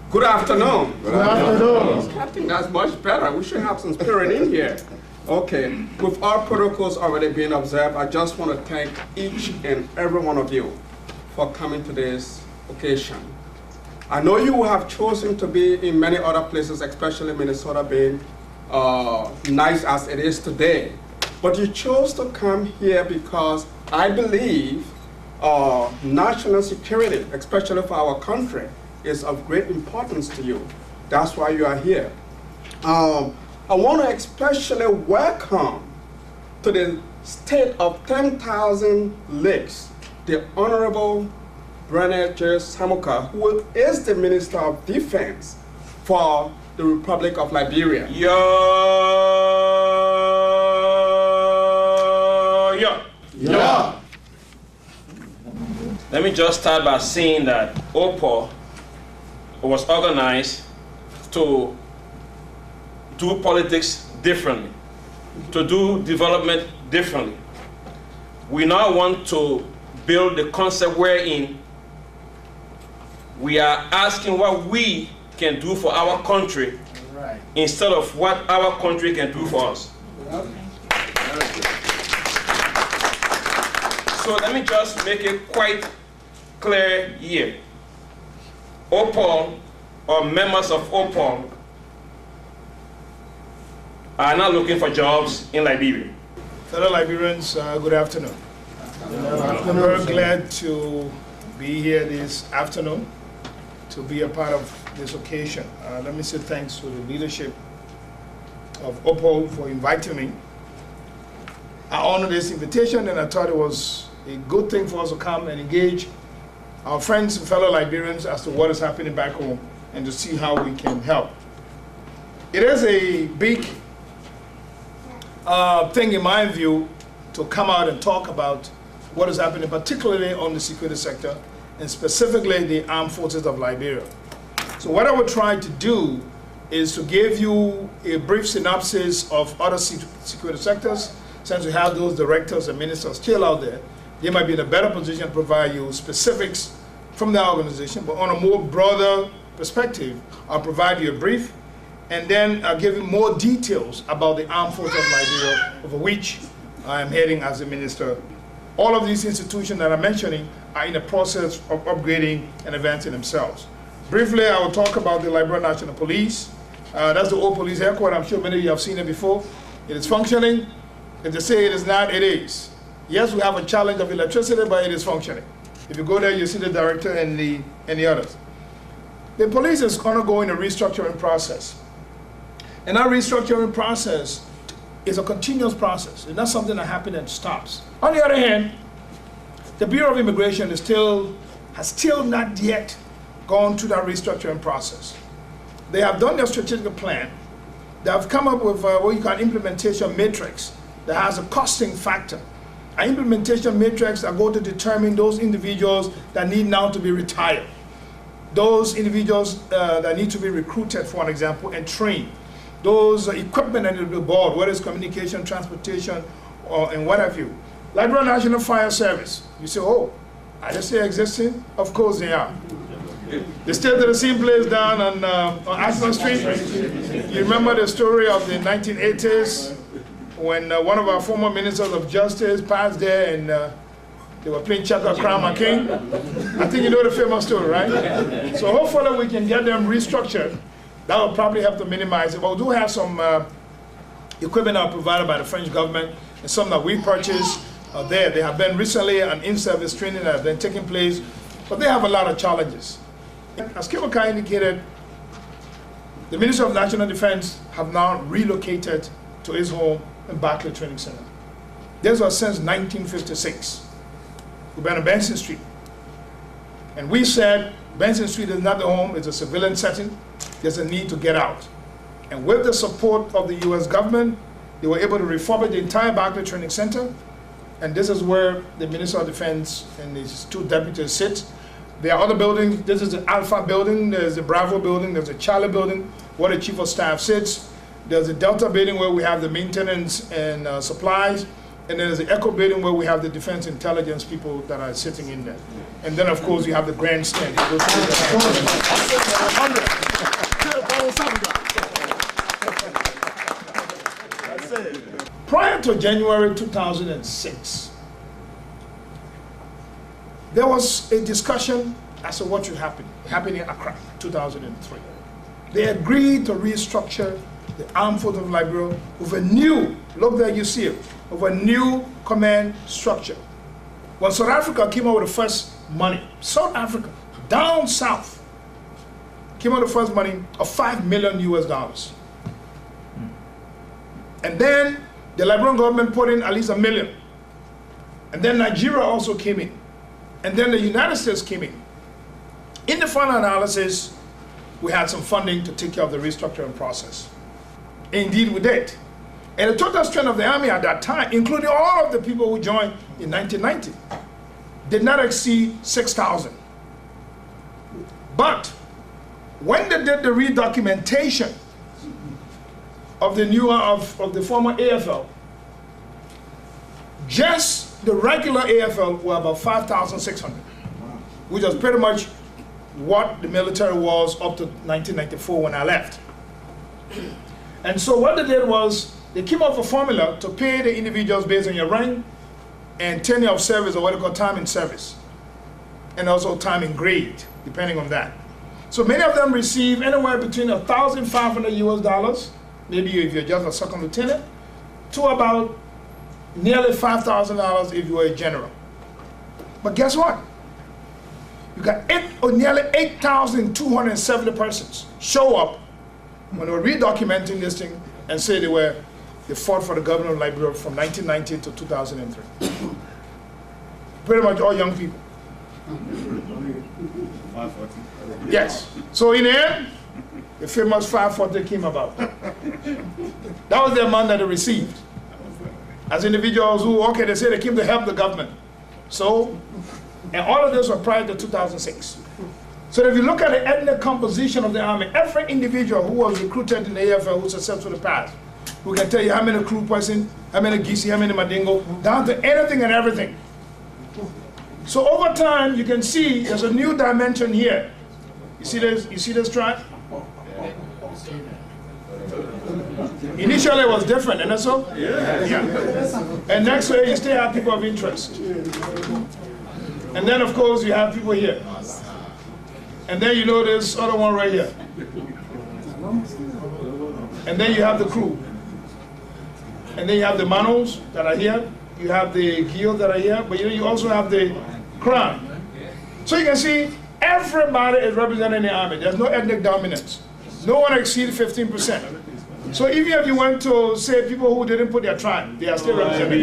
Good afternoon. Good afternoon. I think that's much better. We should have some spirit in here. Okay, with our protocols already being observed, I just want to thank each and every one of you for coming to this occasion. I know you have chosen to be in many other places, especially Minnesota being nice as it is today. But you chose to come here because I believe national security, especially for our country, is of great importance to you. That's why you are here. I want to especially welcome to the state of 10,000 lakes, the Honorable Brownie Samukai, who is the Minister of Defense for the Republic of Liberia. Yeah. Let me just start by saying that OPODL was organized to do politics differently, to do development differently. We now want to build the concept wherein we are asking what we can do for our country instead of what our country can do for us. So let me just make it quite clear here. OPODL, or members of OPODL, are now looking for jobs in Liberia. Fellow Liberians, good afternoon. I'm very glad to be here this afternoon to be a part of this occasion. Let me say thanks to the leadership of OPODL for inviting me. I honor this invitation, and I thought it was a good thing for us to come and engage our friends and fellow Liberians as to what is happening back home and to see how we can help. It is a big thing in my view to come out and talk about what is happening, particularly on the security sector and specifically the armed forces of Liberia. So what I would try to do is to give you a brief synopsis of other security sectors. Since we have those directors and ministers still out there, they might be in a better position to provide you specifics from their organization, but on a more broader perspective, I'll provide you a brief, and then I'll give you more details about the armed forces of Liberia, over which I am heading as a minister. All of these institutions that I'm mentioning are in the process of upgrading and advancing themselves. Briefly, I will talk about the Liberian National Police. That's the old police headquarters. I'm sure many of you have seen it before. It is functioning. If they say it is not, it is. Yes, we have a challenge of electricity, but it is functioning. If you go there, you see the director and the others. The police is undergoing a restructuring process. And that restructuring process is a continuous process. It's not something that happens and stops. On the other hand, the Bureau of Immigration has still not yet gone through that restructuring process. They have done their strategic plan. They have come up with what you call implementation matrix that has a costing factor. An implementation matrix are going to determine those individuals that need now to be retired. Those individuals that need to be recruited, for an example, and trained. Those equipment that need to be bought, whether it's communication, transportation, and what have you. Liberian National Fire Service. You say, oh, are they still existing? Of course they are. They still do the same place down on Ashland Street. You remember the story of the 1980s when one of our former ministers of justice passed there and they were playing Chaka Crown and King? I think you know the famous story, right? So hopefully we can get them restructured. That will probably help to minimize it. But we do have some equipment that are provided by the French government and some that we purchased there. They have been recently an in-service training that has been taking place, but they have a lot of challenges. As Samukai indicated, the Minister of National Defense have now relocated to his home in Barclay Training Center. This was since 1956. We've been on Benson Street. And we said Benson Street is not the home, it's a civilian setting. There's a need to get out. And with the support of the US government, they were able to refurbish the entire Barclay Training Center. And this is where the Minister of Defense and his two deputies sit. There are other buildings. This is the Alpha building, there's the Bravo building, there's the Charlie building, where the Chief of Staff sits. There's the Delta building where we have the maintenance and supplies. And then there's the Echo building where we have the defense intelligence people that are sitting in there. And then, of course, you have the grandstand. You go to the Prior to January 2006, there was a discussion as to what should happen. It happened in Accra, 2003. They agreed to restructure the armed forces of Liberia with a new, look there, you see it, with a new command structure. When South Africa came out with the first money, South Africa, down south, came out with the first money of $5 million US. And then the Liberian government put in at least $1 million. And then Nigeria also came in. And then the United States came in. In the final analysis, we had some funding to take care of the restructuring process. Indeed, we did. And the total strength of the army at that time, including all of the people who joined in 1990, did not exceed 6,000. But when they did the redocumentation of the new of the former AFL, just the regular AFL were about 5,600, which was pretty much what the military was up to 1994 when I left. And so what they did was they came up with a formula to pay the individuals based on your rank and tenure of service, or what they call time in service, and also time in grade, depending on that. So many of them receive anywhere between $1,500 US, maybe if you're just a second lieutenant, to about nearly $5,000 if you were a general. But guess what? You got nearly 8,270 persons show up when they were redocumenting this thing and say they fought for the government of Liberia from 1990 to 2003. Pretty much all young people. Yes. So in the end, the famous 540 came about. That was the amount that they received. As individuals who, okay, they say they came to help the government. So, and all of this was prior to 2006. So if you look at the ethnic composition of the army, every individual who was recruited in the AFL who successfully passed, we can tell you how many crew person, how many Gisi, how many Madingo, down to anything and everything. So over time, you can see there's a new dimension here. You see this track? Initially it was different, and so? Yeah. And next way, you still have people of interest. And then, of course, you have people here. And then you know this other one right here. And then you have the crew. And then you have the manos that are here. You have the guilds that are here. But you also have the crown. So you can see everybody is represented in the army. There's no ethnic dominance. No one exceeds 15%. So even if you went to, say, people who didn't put their tribe, they are still represented.